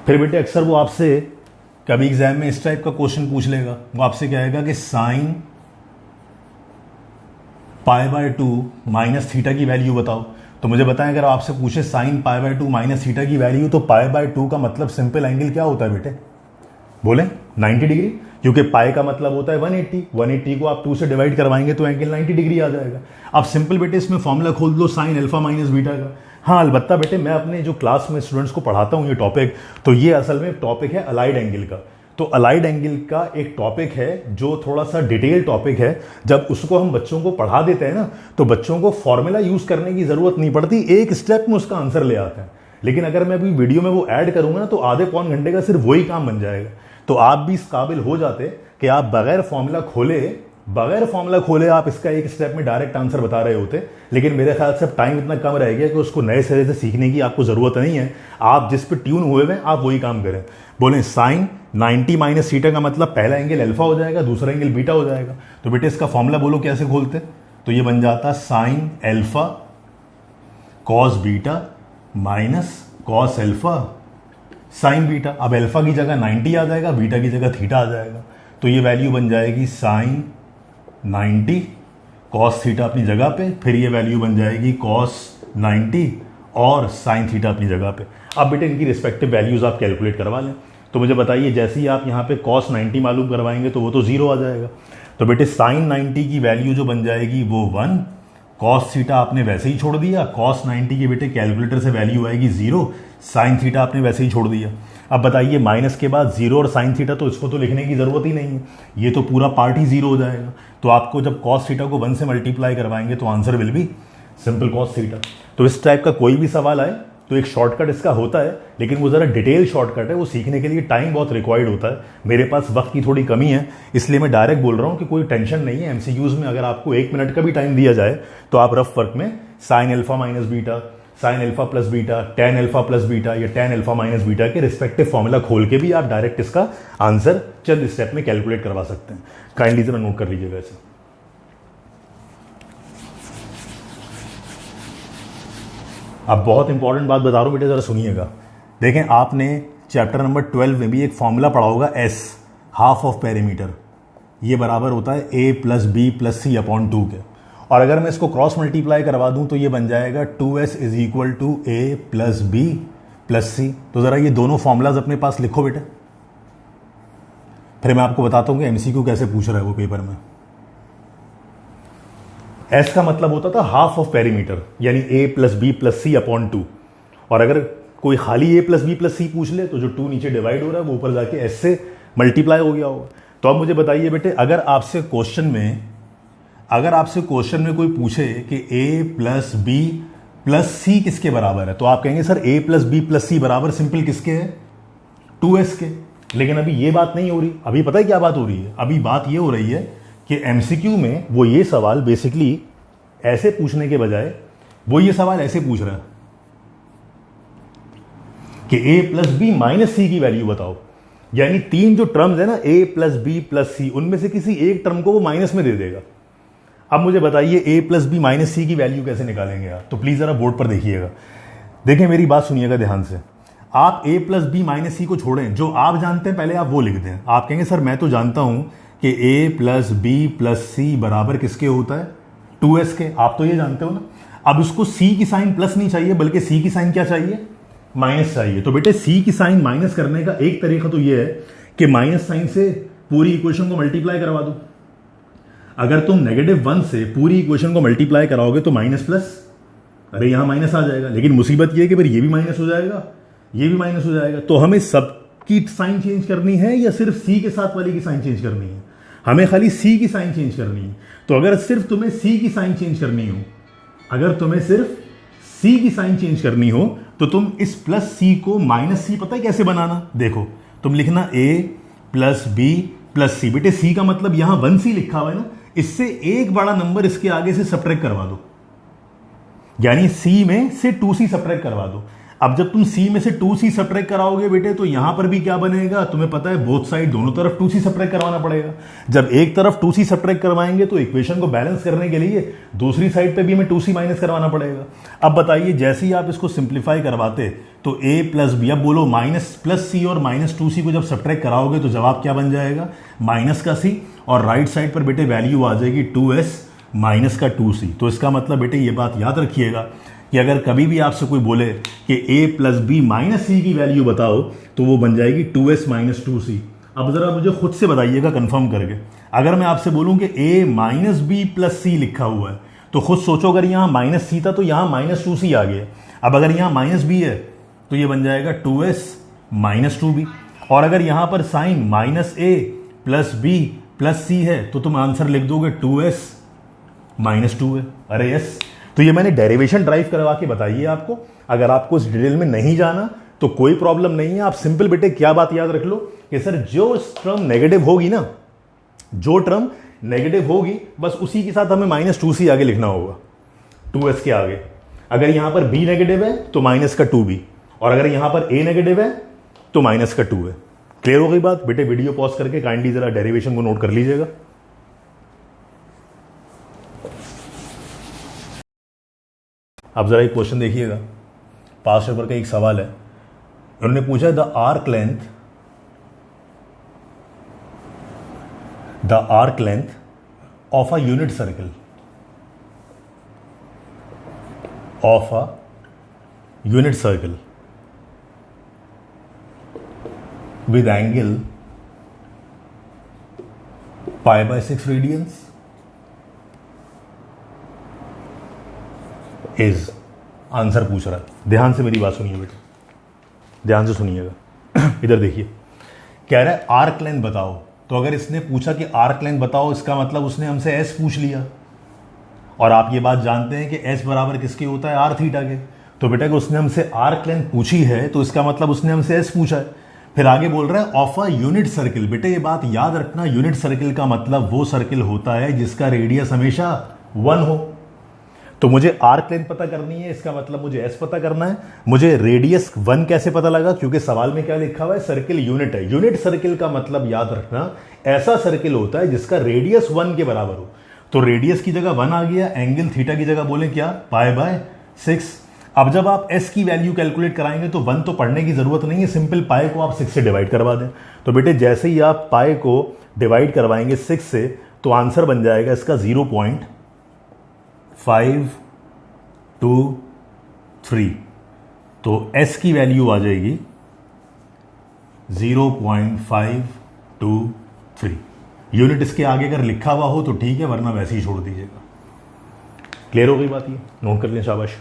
[SPEAKER 1] फिर बेटे अक्सर वो आपसे कभी एग्जाम में इस टाइप का क्वेश्चन पूछ लेगा, वो आपसे कहेगा कि साइन पाई/2 माइनस थीटा की वैल्यू बताओ। तो मुझे बताएं, अगर आपसे पूछे sine pi by 2 minus theta की वैल्यू, तो पाई बाय 2 का मतलब सिंपल एंगल क्या होता है बेटे? बोले 90 डिग्री, क्योंकि पाई का मतलब होता है 180। 180 को आप 2 से डिवाइड करवाएंगे तो एंगल 90 डिग्री आ जाएगा। अब सिंपल बेटे इसमें फॉर्मूला खोल दो साइन अल्फा माइनस बीटा का। हाँ अलबत्ता बेटे, मैं अपने जो क्लास में स्टूडेंट्स को पढ़ाता हूँ ये टॉपिक, तो ये असल में टॉपिक है अलाइड एंगल का। तो अलाइड एंगल का एक टॉपिक है जो थोड़ा सा डिटेल टॉपिक है। जब उसको हम बच्चों को पढ़ा देते हैं ना, तो बच्चों को फॉर्मूला यूज करने की जरूरत नहीं पड़ती, एक स्टेप में उसका आंसर ले आते हैं। लेकिन अगर मैं अभी वीडियो में वो ऐड करूंगा ना, तो आधे पौन घंटे का सिर्फ वही काम बन जाएगा। तो आप भी इस काबिल हो जाते कि आप बगैर फॉर्मूला खोले आप इसका एक स्टेप में डायरेक्ट आंसर बता रहे होते। लेकिन मेरे ख्याल से टाइम इतना कम रह गया कि उसको नए सिरे से सीखने की आपको जरूरत नहीं है। आप जिस पे ट्यून हुए हैं आप वही काम करें। बोले साइन 90 माइनस थीटा का मतलब पहला एंगल अल्फा हो जाएगा, दूसरा एंगल बीटा हो जाएगा। तो बेटे इसका फॉर्मूला बोलो कैसे खोलते? तो ये बन जाता sine alpha cos beta minus cos alpha sign beta. अब अल्फा की जगह 90 आ जाएगा, बीटा की जगह थीटा आ जाएगा। तो ये वैल्यू बन जाएगी साइन 90 कॉस थीटा अपनी जगह पे, फिर ये वैल्यू बन जाएगी कॉस 90 और साइन थीटा अपनी जगह पे। अब बेटे इनकी रिस्पेक्टिव वैल्यूज आप कैलकुलेट करवा लें। तो मुझे बताइए, जैसे ही आप यहाँ पे कॉस 90 मालूम करवाएंगे तो वो तो 0 आ जाएगा। तो बेटे साइन 90 की वैल्यू जो बन जाएगी वो 1, कॉस थीटा आपने वैसे ही छोड़ दिया, कॉस 90 की बेटे कैलकुलेटर से वैल्यू आएगी 0, साइन थीटा आपने वैसे ही छोड़ दिया। अब बताइए माइनस के बाद 0 और साइन थीटा, तो इसको तो लिखने की जरूरत ही नहीं है, ये तो पूरा पार्ट ही 0 हो जाएगा। तो आपको जब कॉस थीटा को 1 से मल्टीप्लाई करवाएंगे तो answer will be simple cos theta. तो इस टाइप का कोई भी सवाल आए तो एक शॉर्टकट इसका होता है, लेकिन वो ज़रा डिटेल शॉर्टकट है, वो सीखने के लिए टाइम बहुत रिक्वायर्ड होता है। मेरे पास वक्त की थोड़ी कमी है, इसलिए मैं डायरेक्ट बोल रहा हूँ कि कोई टेंशन नहीं है। एमसीक्यूज में अगर आपको 1 मिनट का भी टाइम दिया जाए तो आप रफ वर्क में sine alpha minus beta, sine alpha plus beta, tan alpha plus beta या टेन अल्फा माइनस बीटा के रिस्पेक्टिव फॉर्मूला खोल के भी आप डायरेक्ट इसका आंसर चंद स्टेप में कैलकुलेट करवा सकते हैं। काइंडली जरा नोट कर लीजिएगा इसे। अब बहुत इंपॉर्टेंट बात बता रहा हूं बेटे, जरा सुनिएगा। देखें, आपने चैप्टर नंबर 12 में भी एक फॉर्मूला पढ़ा होगा, एस हाफ ऑफ पेरीमीटर, ये बराबर होता है a plus B plus C upon 2 के। और अगर मैं इसको क्रॉस मल्टीप्लाई करवा दूं तो ये बन जाएगा 2s is equal to a plus B plus C. तो जरा ये दोनों फॉर्मूलाज अपने पास लिखो बेटे, फिर मैं आपको बताता हूं कि एमसीक्यू कैसे पूछ रहा है वो पेपर में। एस का मतलब होता था हाफ ऑफ पेरीमीटर, यानी a plus B plus C upon 2। और अगर कोई खाली a plus B plus C पूछ ले तो जो 2 नीचे डिवाइड हो रहा है वो ऊपर जाके s से मल्टीप्लाई हो गया होगा। तो अब मुझे बताइए बेटे, अगर आपसे क्वेश्चन में कोई पूछे कि a plus B plus C किसके बराबर है, तो आप कहेंगे sir a plus B plus C बराबर सिंपल किसके है? 2s के। लेकिन अभी ये बात नहीं हो रही। अभी पता है क्या बात हो रही है? अभी बात ये हो रही है कि एमसीक्यू में वो ये सवाल बेसिकली ऐसे पूछने के बजाय वो ये सवाल ऐसे पूछ रहा है कि a प्लस बी माइनस सी की वैल्यू बताओ। यानी 3 जो टर्म्स है ना, a प्लस बी प्लस सी, उनमें से किसी एक टर्म को वो माइनस में दे देगा। अब मुझे बताइए a प्लस बी माइनस सी की वैल्यू कैसे निकालेंगे आप? तो प्लीज जरा बोर्ड पर देखिएगा, देखें मेरी बात सुनिएगा ध्यान से। आप a प्लस बी माइनस सी को छोड़ें, जो आप जानते हैं पहले आप वो लिख दें। आप कहेंगे सर मैं तो जानता हूं कि a plus B plus C बराबर किसके होता है? 2s के। आप तो ये जानते हो ना। अब उसको c की साइन प्लस नहीं चाहिए, बल्कि c की साइन क्या चाहिए? माइनस चाहिए। तो बेटे c की साइन माइनस करने का एक तरीका तो ये है कि माइनस साइन से पूरी इक्वेशन को मल्टीप्लाई करवा दो। अगर तुम -1 से पूरी इक्वेशन को मल्टीप्लाई कराओगे तो माइनस प्लस, अरे यहां माइनस आ जाएगा। लेकिन मुसीबत ये है कि फिर ये भी माइनस हो जाएगा, ये भी माइनस हो जाएगा। तो हमें सबकी साइन चेंज करनी है या सिर्फ c के साथ वाली की साइन चेंज करनी है? हमें खाली c की साइन चेंज करनी है। तो अगर सिर्फ तुम्हें c की साइन चेंज करनी हो, करनी हो तो तुम इस प्लस c को माइनस c, पता है कैसे बनाना? देखो, तुम लिखना a प्लस बी प्लस सी। बेटे c का मतलब यहां 1c लिखा हुआ है ना, इससे एक बड़ा नंबर इसके आगे से सब्ट्रैक्ट करवा दो, यानी c में से 2c सब्ट्रैक्ट करवा दो। अब जब तुम c में से 2c सब्ट्रैक्ट कराओगे बेटे, तो यहां पर भी क्या बनेगा? तुम्हें पता है बोथ साइड, दोनों तरफ 2c सब्ट्रैक्ट करवाना पड़ेगा। जब एक तरफ 2c सब्ट्रैक्ट करवाएंगे तो इक्वेशन को बैलेंस करने के लिए दूसरी साइड पे भी हमें 2c माइनस करवाना पड़ेगा। अब बताइए, जैसे ही आप इसको सिंप्लीफाई करवाते तो a प्लस बी, अब बोलो माइनस प्लस सी और माइनस 2c को जब सब्ट्रैक्ट कराओगे तो जवाब क्या बन जाएगा? माइनस का c, और राइट साइड पर बेटे वैल्यू आ जाएगी 2s माइनस का 2c। तो इसका मतलब बेटे ये बात याद रखिएगा कि अगर कभी भी आपसे कोई बोले कि a प्लस बी माइनस सी की वैल्यू बताओ तो वो बन जाएगी 2s माइनस 2c। अब जरा मुझे खुद से बताइएगा कंफर्म करके, अगर मैं आपसे बोलूं कि a माइनस बी प्लस सी लिखा हुआ है तो खुद सोचो, अगर यहाँ माइनस सी था तो यहाँ माइनस 2c आ गया। अब अगर यहाँ माइनस बी है तो ये बन जाएगा 2s माइनस 2b। और अगर यहाँ पर sine minus a plus B plus C है तो तुम आंसर लिख दोगे 2s माइनस 2 है। अरे यस, तो ये मैंने डेरिवेशन ड्राइव करवा के बताई है आपको। अगर आपको इस डिटेल में नहीं जाना तो कोई प्रॉब्लम नहीं है। आप सिंपल बेटे क्या बात याद रख लो कि सर जो टर्म नेगेटिव होगी ना, जो टर्म नेगेटिव होगी बस उसी के साथ हमें माइनस 2c आगे लिखना होगा, 2s के आगे। अगर यहां पर b नेगेटिव है तो माइनस का 2b, और अगर यहां पर a नेगेटिव है तो माइनस का 2 है। क्लियर हो गई बात बेटे? वीडियो पॉज करके काइंडली जरा डेरिवेशन को नोट कर लीजिएगा। अब जरा एक क्वेश्चन देखिएगा, पास्ट पेपर का एक सवाल है। उन्होंने पूछा the arc length of a unit circle with angle π/6 radians is, answer पूछ रहा है। ध्यान से मेरी बात सुनिए बेटा, ध्यान से सुनिएगा। इधर देखिए, कह रहा है आर्क लेंथ बताओ। तो अगर इसने पूछा कि आर्क लेंथ बताओ, इसका मतलब उसने हमसे एस पूछ लिया, और आप ये बात जानते हैं कि एस बराबर किसके होता है? आर थीटा के। तो बेटा कि उसने हमसे आर्क लेंथ पूछी है तो इसका मतलब उसने हमसे एस पूछा है। फिर आगे बोल रहा है ऑफ अ यूनिट सर्किल। बेटे ये बात याद रखना, यूनिट सर्किल का मतलब वो सर्किल होता है जिसका रेडियस हमेशा 1 हो। तो मुझे आर्क लेंथ पता करनी है, इसका मतलब मुझे एस पता करना है। मुझे रेडियस 1 कैसे पता लगा? क्योंकि सवाल में क्या लिखा हुआ है? सर्किल यूनिट है। यूनिट सर्किल का मतलब याद रखना ऐसा सर्किल होता है जिसका रेडियस 1 के बराबर हो। तो रेडियस की जगह 1 आ गया, एंगल थीटा की जगह बोले क्या? π/6। अब जब आप s की वैल्यू कैलकुलेट कराएंगे तो 1 तो पढ़ने की जरूरत नहीं है, सिंपल पाई को आप 6 से डिवाइड करवा दें। तो बेटे जैसे ही आप पाई को डिवाइड करवाएंगे 6 से तो आंसर बन जाएगा इसका 0.523। तो s की वैल्यू आ जाएगी 0.523। यूनिट इसके आगे अगर लिखा हुआ हो तो ठीक है, वरना वैसे ही छोड़ दीजिएगा। क्लियर हो गई बात? ये नोट कर लें, शाबाश।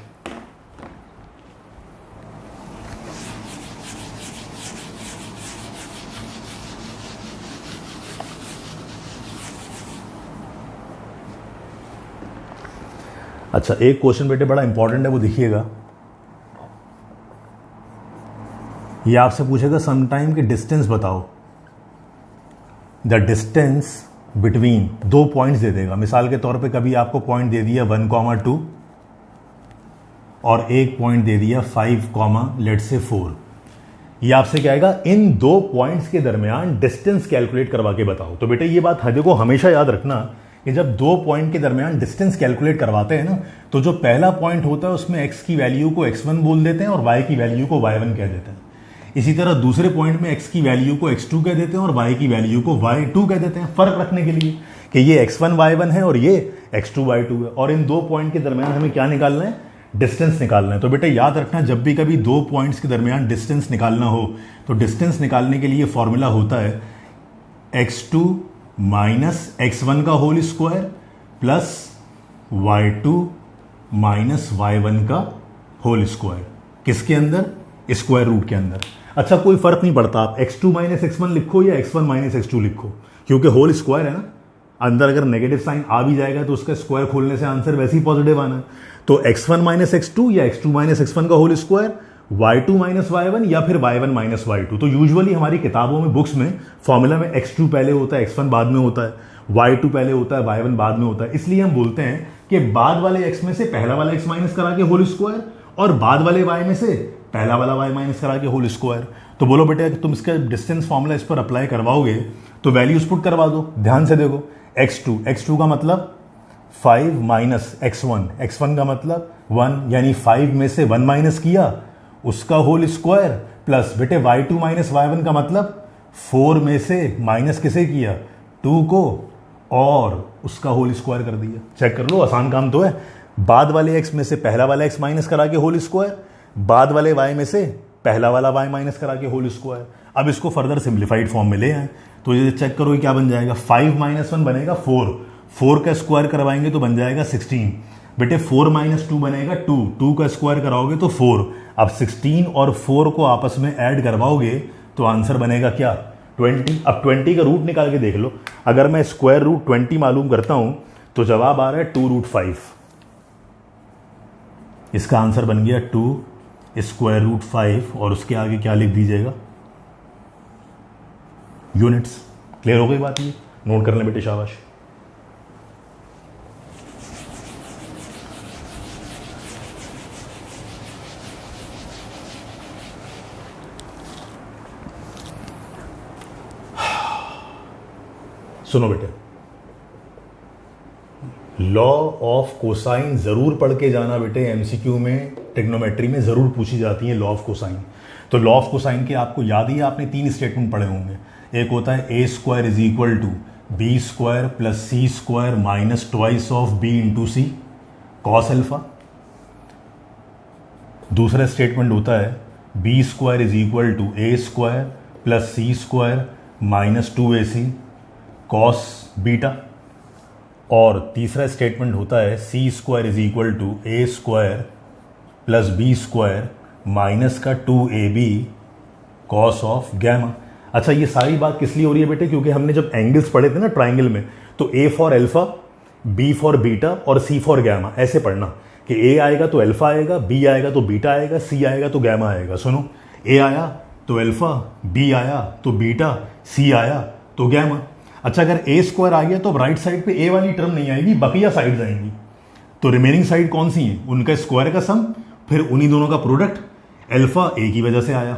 [SPEAKER 1] अच्छा, एक क्वेश्चन बेटे बड़ा इंपॉर्टेंट है, वो देखिएगा। ये आपसे पूछेगा समटाइम की डिस्टेंस बताओ। द डिस्टेंस बिटवीन, 2 पॉइंट्स दे देगा। मिसाल के तौर पे कभी आपको पॉइंट दे दिया 1,2 और एक पॉइंट दे दिया 5,4। ये आपसे क्या आएगा? इन 2 पॉइंट्स के दरमियान डिस्टेंस कैलकुलेट करवा के बताओ। तो बेटे ये बात देखो हमेशा याद रखना कि जब 2 पॉइंट के दरमियान डिस्टेंस कैलकुलेट करवाते हैं ना, तो जो पहला पॉइंट होता है उसमें x की वैल्यू को x1 बोल देते हैं और y की वैल्यू को y1 कह देते हैं। इसी तरह दूसरे पॉइंट में x की वैल्यू को x2 कह देते हैं और y की वैल्यू को y2 कह देते हैं, फर्क रखने के लिए कि ये x1 y1 है और ये x2 y2 है। और इन 2 पॉइंट के दरमियान हमें क्या निकालना है? डिस्टेंस निकालना है। तो बेटे याद रखना, जब भी कभी 2 पॉइंट्स के दरमियान डिस्टेंस निकालना हो तो डिस्टेंस निकालने के लिए फॉर्मूला होता है x2 माइनस x1 का whole square plus y2 minus y1 का होल स्क्वायर। किसके अंदर? स्क्वायर रूट के अंदर। अच्छा, कोई फर्क नहीं पड़ता आप x2 माइनस x1 लिखो या x1 माइनस x2 लिखो, क्योंकि होल स्क्वायर है ना। अंदर अगर नेगेटिव साइन आ भी जाएगा तो उसका स्क्वायर खोलने से आंसर वैसे ही पॉजिटिव आना है। तो x1 माइनस x2 या x2 माइनस x1 का whole square, y2 minus y1 या फिर y1 माइनस y2। तो यूजुअली हमारी किताबों में, बुक्स में फॉर्मूला में x2 पहले होता है, x1 बाद में होता है, y2 पहले होता है, y1 बाद में होता है। इसलिए हम बोलते हैं कि बाद वाले x में से पहला वाला x माइनस करा के होल स्क्वायर और बाद वाले y में से पहला वाला y माइनस करा के होल स्क्वायर। तो बोलो बेटे तुम इसका डिस्टेंस फॉर्मूला इस पर अप्लाई करवाओगे तो वैल्यूज पुट करवा दो। ध्यान से देखो, x2 का मतलब 5 माइनस x1 का मतलब 1, यानी 5 में से 1 माइनस किया उसका होल स्क्वायर, प्लस बेटे y2 माइनस y1 का मतलब 4 में से माइनस किसे किया? 2 को, और उसका होल स्क्वायर कर दिया। चेक कर लो, आसान काम तो है। बाद वाले x में से पहला वाला x माइनस करा के होल स्क्वायर, बाद वाले y में से पहला वाला y माइनस करा के होल स्क्वायर। अब इसको फर्दर सिंप्लीफाइड फॉर्म में ले आए तो ये चेक करो क्या बन जाएगा, 5 - 1 बनेगा 4, 4 का स्क्वायर करवाएंगे तो बन जाएगा 16। बेटे 4 - 2 बनेगा 2, 2 का स्क्वायर कराओगे तो 4। अब 16 और 4 को आपस में ऐड करवाओगे तो आंसर बनेगा क्या, 20। अब 20 का रूट निकाल के देख लो, अगर मैं स्क्वायर रूट 20 मालूम करता हूं तो जवाब आ रहा है 2√5। इसका आंसर बन गया 2√5 और उसके आगे क्या लिख दीजिएगा, यूनिट्स। क्लियर हो गई बात, ये नोट कर लें बेटे, शाबाश। सुनो बेटे, लॉ ऑफ कोसाइन जरूर पढ़ के जाना बेटे, एमसीक्यू में ट्रिग्नोमेट्री में जरूर पूछी जाती है लॉ ऑफ कोसाइन। तो लॉ ऑफ कोसाइन के आपको याद ही है, आपने 3 स्टेटमेंट पढ़े होंगे। एक होता है a² = b² + c² minus twice of b into C cos alpha. दूसरा स्टेटमेंट होता है b² = a² + c² minus 2ac cos beta. और तीसरा स्टेटमेंट होता है c² = a² + b² माइनस का 2ab कॉस ऑफ गैमा। अच्छा, ये सारी बात किस लिए हो रही है बेटे, क्योंकि हमने जब एंगल्स पढ़े थे ना ट्राइंगल में, तो a for alpha, b for beta और c फॉर गैमा, ऐसे पढ़ना कि a आएगा तो अल्फा आएगा, b आएगा तो बीटा आएगा, c आएगा तो गैमा आएगा। सुनो, a आया तो अल्फा, b आया तो बीटा, c आया तो गैमा। अच्छा, अगर a² आ गया तो राइट साइड पे a वाली टर्म नहीं आएगी, बकिया साइड आएंगी। तो रिमेनिंग साइड कौन सी है, उनका स्क्वायर का सम, फिर उन्हीं दोनों का प्रोडक्ट। अल्फा a की वजह से आया,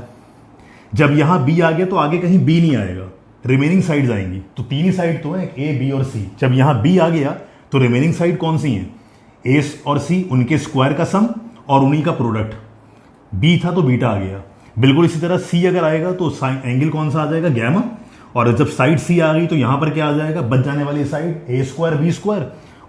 [SPEAKER 1] जब यहां b आ गया तो आगे कहीं b नहीं आएगा, रिमेनिंग साइड्स आएंगी। तो तीन ही साइड तो है, a b और c। जब यहां b आ गया तो रिमेनिंग साइड कौन सी है, a और c, उनके स्क्वायर का सम और उन्हीं का प्रोडक्ट। b था तो बीटा आ गया। बिल्कुल इसी तरह c अगर आएगा तो एंगल कौन सा आ जाएगा, गैमा। और जब साइड c आ गई तो यहां पर क्या आ जाएगा, बच जाने वाली साइड a² b²,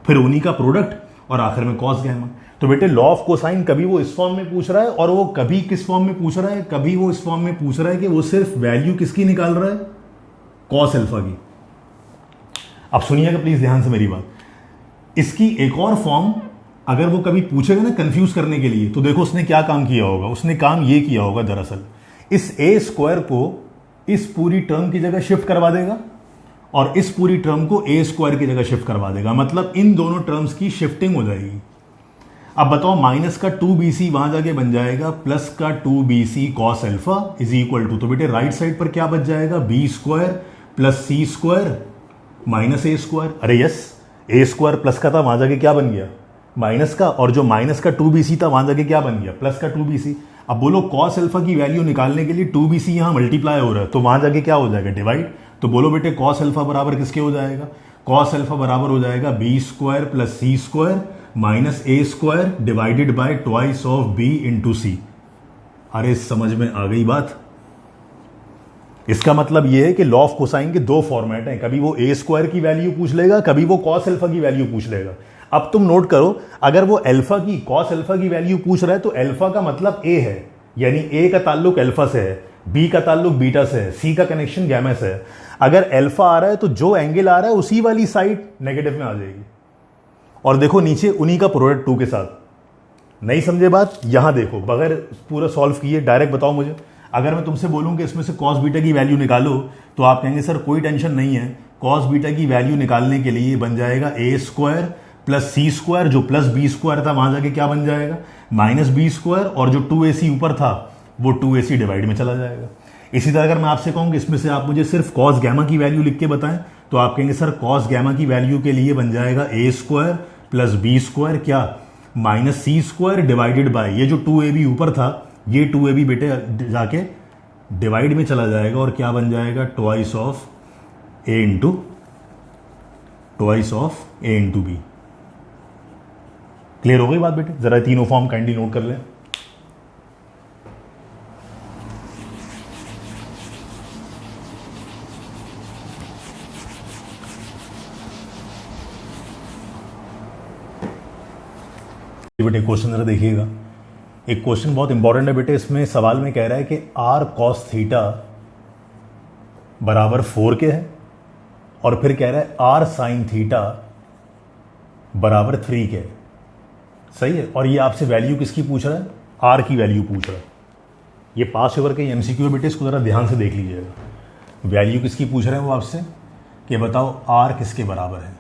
[SPEAKER 1] फिर उन्हीं का प्रोडक्ट और आखिर में कॉस गैमा। तो बेटे लॉ ऑफ कोसाइन कभी वो इस फॉर्म में पूछ रहा है और वो कभी किस फॉर्म में पूछ रहा है, कभी वो इस फॉर्म में पूछ रहा है कि वो सिर्फ वैल्यू किसकी निकाल रहा है, कॉस अल्फा की। अब सुनिएगा प्लीज ध्यान से मेरी बात, इसकी एक और फॉर्म अगर वो कभी पूछेगा ना कंफ्यूज करने के लिए, तो देखो उसने क्या काम किया होगा। उसने काम ये किया होगा, दरअसल इस a² को इस पूरी टर्म की जगह शिफ्ट करवा देगा और इस पूरी टर्म को a² की जगह शिफ्ट करवा देगा, मतलब इन दोनों टर्म्स की शिफ्टिंग हो जाएगी। अब बताओ, माइनस का 2bc वहां जाके बन जाएगा प्लस का 2bc cos alpha is equal to, तो बेटे राइट साइड पर क्या बच जाएगा, b² + c² माइनस a²। अरे यस, a² प्लस का था वहां जाके क्या बन गया, माइनस का, और जो माइनस का 2bc था वहां जाके क्या बन गया, प्लस का 2bc। अब बोलो कॉस अल्फा की वैल्यू निकालने के लिए 2bc यहां मल्टीप्लाई हो रहा है तो वहां जाके क्या हो जाएगा, डिवाइड। तो बोलो बेटे कॉस अल्फा बराबर किसके हो जाएगा, कॉस अल्फा बराबर हो जाएगा b² + c² minus a² divided by twice of b into C. अरे समझ में आ गई बात। इसका मतलब यह है कि लॉ ऑफ कोसाइन के दो फॉर्मेट हैं, कभी वो a² की वैल्यू पूछ लेगा, कभी वो कॉस अल्फा की वैल्यू पूछ लेगा। अब तुम नोट करो, अगर वो अल्फा की, कॉस अल्फा की वैल्यू पूछ रहा है तो अल्फा का मतलब a है, यानी a का ताल्लुक अल्फा से है, b का ताल्लुक बीटा से है, c का कनेक्शन गैमा से है। अगर अल्फा आ रहा है तो जो एंगल आ रहा है उसी वाली साइड नेगेटिव में आ जाएगी। और देखो नीचे उन्हीं का प्रोडक्ट 2 के साथ। नहीं समझे बात, यहां देखो, बगैर पूरा सॉल्व किए डायरेक्ट बताओ मुझे। अगर मैं तुमसे बोलूं कि इसमें से कॉस बीटा की वैल्यू निकालो तो आप कहेंगे सर कोई टेंशन नहीं है, कॉस बीटा की वैल्यू निकालने के लिए बन जाएगा a² + c², जो प्लस b² था वहां जाके क्या बन जाएगा, माइनस b², और जो 2ac ऊपर था वो 2ac डिवाइड में चला जाएगा। इसी तरह अगर मैं आपसे कहूं कि इसमें से आप मुझे सिर्फ कॉस गैमा की वैल्यू लिख के बताएं तो आप कहेंगे सर कॉस गैमा की वैल्यू के लिए बन जाएगा a² + b² क्या, माइनस c² डिवाइडेड बाय, ये जो 2ab ऊपर था ये 2ab बेटे जाके डिवाइड में चला जाएगा और क्या बन जाएगा, twice of a into b। Clear हो गई बात बेटे, जरा तीनों फॉर्म काइंडली नोट कर लें। बेटे क्वेश्चन जरा देखिएगा। एक क्वेश्चन बहुत इंपॉर्टेंट है बेटे। इसमें सवाल में कह रहा है कि आर कॉस थीटा बराबर 4 के है और फिर कह रहा है आर साइन थीटा बराबर 3 के है। सही है। और ये आपसे वैल्यू किसकी पूछ रहा है? आर की वैल्यू पूछ रहा है। ये पास ओवर के एमसीक्यू है बेटे, इसको जरा ध्यान से देख लीजिएगा। वैल्यू किसकी पूछ रहे हैं वो आपसे कि बताओ आर किसके बराबर है।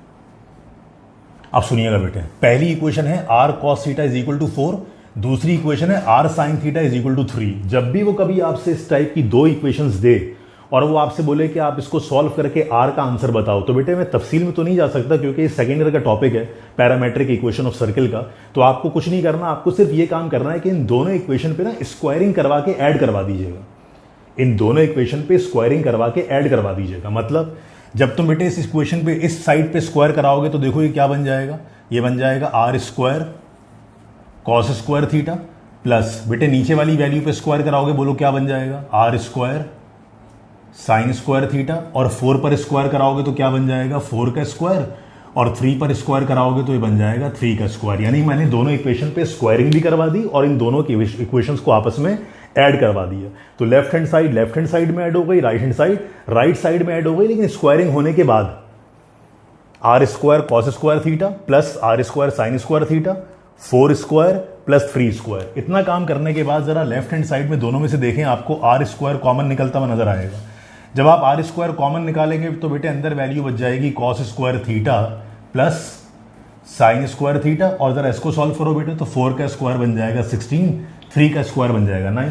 [SPEAKER 1] अब सुनिएगा बेटे, पहली इक्वेशन है R cos theta is equal to 4, दूसरी इक्वेशन है R sine theta is equal to 3। जब भी वो कभी आपसे इस टाइप की दो इक्वेशंस दे और वो आपसे बोले कि आप इसको सॉल्व करके आर का आंसर बताओ, तो बेटे मैं तफसील में तो नहीं जा सकता क्योंकि ये सेकेंड ईयर का टॉपिक है, पैरामेट्रिक इक्वेशन ऑफ सर्किल का। तो आपको कुछ नहीं करना, आपको सिर्फ ये काम करना है कि इन दोनों इक्वेशन पे ना स्क्वायरिंग करवा के ऐड करवा दीजिएगा। इन दोनों इक्वेशन पे स्क्वायरिंग करवा के ऐड करवा दीजिएगा। मतलब जब तुम बेटे इस इक्वेशन पे इस साइड पे स्क्वायर कराओगे तो देखो ये क्या बन जाएगा, ये बन जाएगा R square cos square theta plus बेटे नीचे वाली वैल्यू पे स्क्वायर कराओगे, बोलो क्या बन जाएगा, R square sine square theta, और 4 पर स्क्वायर कराओगे तो क्या बन जाएगा, 4 का स्क्वायर, और 3 पर स्क्वायर कराओगे तो ये बन जाएगा 3 का स्क्वायर। यानी मैंने दोनों इक्वेशन पे स्क्वायरिंग भी करवा दी और इन दोनों की इक्वेशंस को आपस में ऐड करवा दिया। तो लेफ्ट हैंड साइड में ऐड हो गई, राइट साइड में ऐड हो गई, लेकिन स्क्वायरिंग होने के बाद R square cos square theta plus R square sine square theta 4 square plus 3 square. इतना काम करने के बाद जरा लेफ्ट हैंड साइड में दोनों में से देखें, आपको आर स्क्वायर कॉमन निकलता हुआ नजर आएगा। जब आप आर स्क्वायर कॉमन निकालेंगे तो बेटे अंदर वैल्यू बच जाएगी cos square theta plus sign square theta, और जरा इसको सॉल्व करो बेटे तो 4 का स्क्वायर बन जाएगा 16, 3 का स्क्वायर बन जाएगा 9।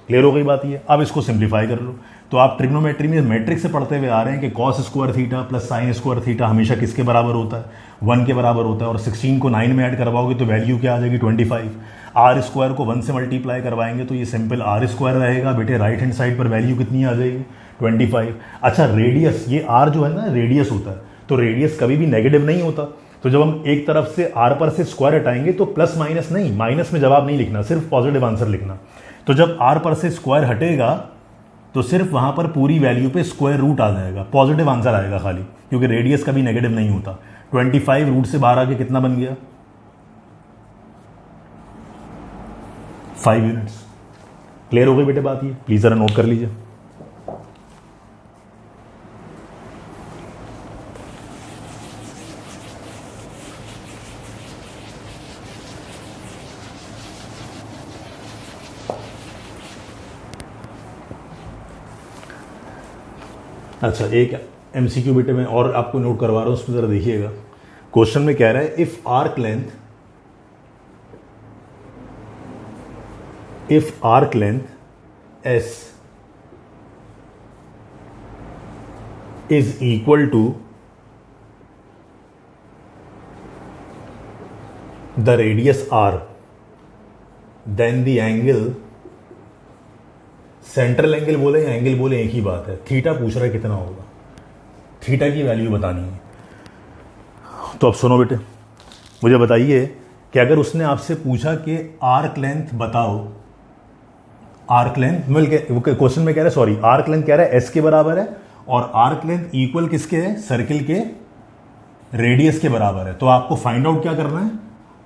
[SPEAKER 1] क्लियर हो गई बात ये। अब इसको सिंप्लीफाई कर लो। तो आप ट्रिग्नोमेट्री में मैट्रिक्स से पढ़ते हुए आ रहे हैं कि cos square theta plus sign square theta हमेशा किसके बराबर होता है, 1 के बराबर होता है। और 16 को 9 में ऐड करवाओगे तो वैल्यू क्या आ जाएगी, 25। आर स्क्वायर को 1 से मल्टीप्लाई करवाएंगे तो ये सिंपल आर स्क्वायर रहेगा बेटे। राइट हैंड साइड पर वैल्यू कितनी आ जाएगी, 25। अच्छा रेडियस, ये आर जो है ना रेडियस होता है, तो रेडियस कभी भी नेगेटिव नहीं होता। तो जब हम एक तरफ से आर पर से स्क्वायर हटाएंगे तो प्लस माइनस नहीं, माइनस में जवाब नहीं लिखना, सिर्फ पॉजिटिव आंसर लिखना। तो जब आर पर से स्क्वायर हटेगा तो सिर्फ वहां पर पूरी वैल्यू पे स्क्वायर रूट आ जाएगा, पॉजिटिव आंसर आएगा खाली, क्योंकि रेडियस कभी नेगेटिव नहीं होता। 25 रूट से बाहर आके कितना बन गया, 5 यूनिट्स। क्लियर हो गई बेटे बात ये, प्लीज जरा नोट कर लीजिए। अच्छा एक एमसीक्यू बेटे में और आपको नोट करवा रहा हूं, उसमें जरा देखिएगा। क्वेश्चन में कह रहा है if arc length S is equal to the radius R, then the angle, central angle बोले या एंगल बोले एक ही बात है, थीटा पूछ रहा है कितना होगा, थीटा की वैल्यू बतानी है। तो अब सुनो बेटे, मुझे बताइए कि अगर उसने आपसे पूछा कि आर्क लेंथ बताओ, आर्क लेंथ मिल के क्वेश्चन में कह रहा है, सॉरी आर्क लेंथ कह रहा है एस के बराबर है और आर्क लेंथ इक्वल किसके है, सर्किल के रेडियस के बराबर है। तो आपको फाइंड आउट क्या करना है,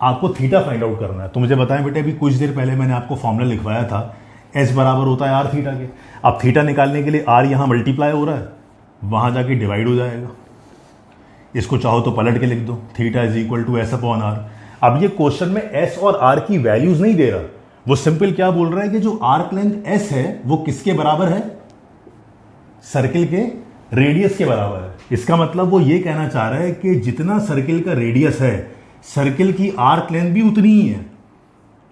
[SPEAKER 1] आपको थीटा फाइंड आउट करना है। तो मुझे बताएं बेटे, अभी कुछ देर पहले मैंने आपको फॉर्मूला लिखवाया था, एस बराबर होता है आर थीटा के। अब थीटा निकालने के लिए आर यहां मल्टीप्लाई हो रहा है, वहां जाके डिवाइड हो जाएगा। इसको चाहो तो पलट के लिख दो, theta is equal to S upon R. अब ये क्वेश्चन में एस और आर की वैल्यूज नहीं दे रहा, वो सिंपल क्या बोल रहा है कि जो आर्क लेंथ एस है वो किसके बराबर है, सर्किल के रेडियस के बराबर है। इसका मतलब वो ये कहना चाह रहा है कि जितना सर्किल का रेडियस है, सर्किल की आर्क लेंथ भी उतनी ही है।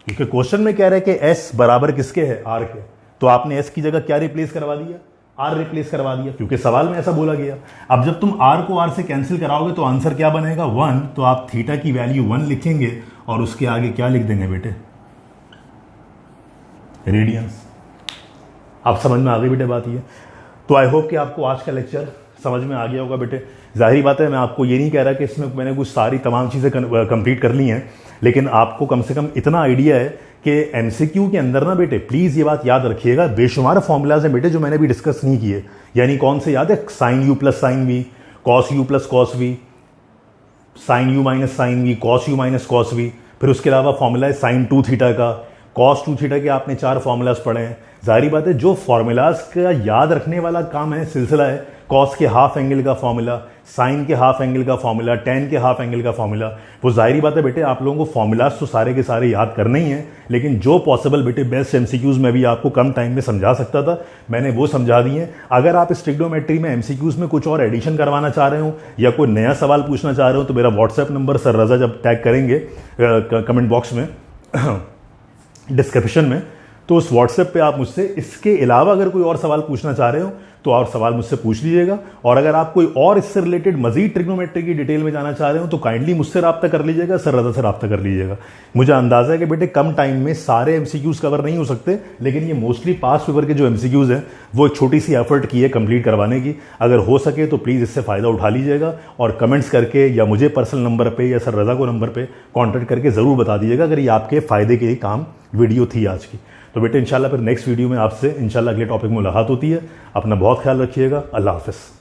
[SPEAKER 1] क्योंकि क्वेश्चन में कह रहा है कि एस बराबर किसके है, आर के। तो आपने एस की जगह क्या रिप्लेस करवा दिया, आर रिप्लेस करवा दिया, क्योंकि सवाल में ऐसा बोला गया। अब जब तुम आर को आर से कैंसिल कराओगे तो आंसर क्या बनेगा, 1। तो आप थीटा की वैल्यू 1 लिखेंगे और उसके आगे क्या लिख देंगे बेटे, रेडियंस। आप समझ में आ गई बेटे बात ये। तो आई होप कि आपको आज का लेक्चर समझ में आ गया होगा बेटे। जाहिर बात है, मैं आपको ये नहीं कह रहा कि इसमें मैंने कुछ सारी तमाम चीज़ें कंप्लीट कर ली हैं, लेकिन आपको कम से कम इतना आइडिया है कि एमसीक्यू के अंदर ना बेटे प्लीज़ ये बात याद रखिएगा, बेशुमार फॉर्मूलाज हैं बेटे जो मैंने भी डिस्कस नहीं किए। यानी कौन से याद है, sine U plus sine V, cos U plus cos V, sine U minus sine V, cos U minus cos V, फिर उसके अलावा फॉर्मूला है साइन 2 थीटा का, कॉस 2 थीटा के आपने 4 फॉर्मूलाज पढ़े हैं। जाहिर बात है जो फॉर्मूलाज का याद रखने वाला काम है, सिलसिला है, कॉस के हाफ एंगल का फॉर्मूला, साइन के हाफ एंगल का फॉर्मूला, टेन के हाफ एंगल का फॉर्मूला, वो जाहिर बात है बेटे आप लोगों को फॉर्मूलाज तो सारे के सारे याद करने ही हैं, लेकिन जो पॉसिबल बेटे बेस्ट एमसीक्यूज में भी आपको कम टाइम में समझा सकता था मैंने वो समझा दिए। अगर आप इस ट्रिग्नोमेट्री में एमसीक्यूज में कुछ और एडिशन करवाना चाह रहे हो या कोई नया सवाल पूछना चाह रहे हो तो मेरा व्हाट्सएप नंबर सर रजा जब टैग करेंगे कमेंट बॉक्स में डिस्क्रिप्शन में, तो उस व्हाट्सएप पे आप मुझसे इसके अलावा अगर कोई और सवाल पूछना चाह रहे हो तो और सवाल मुझसे पूछ लीजिएगा। और अगर आप कोई और इससे रिलेटेड मजीद ट्रिग्नोमेट्री की डिटेल में जाना चाह रहे हो तो काइंडली मुझसे रब्ता कर लीजिएगा, सर रजा से रब्ता कर लीजिएगा। मुझे अंदाजा है कि बेटे कम टाइम में सारे एमसीक्यूज कवर नहीं हो सकते, लेकिन ये मोस्टली पास पेपर के जो एमसीक्यूज हैं वो एक छोटी सी एफर्ट की है कंप्लीट करवाने की। अगर हो सके तो प्लीज़ इससे फ़ायदा उठा लीजिएगा और कमेंट्स करके या मुझे पर्सनल नंबर पर या सर रजा को नंबर पर कॉन्टैक्ट करके ज़रूर बता दीजिएगा अगर ये आपके फ़ायदे के काम वीडियो थी आज की। तो बेटे इंशाल्लाह फिर नेक्स्ट वीडियो में आपसे इंशाल्लाह अगले टॉपिक में मुलाकात होती है। अपना बहुत ख्याल रखिएगा। अल्लाह हाफ़िज़।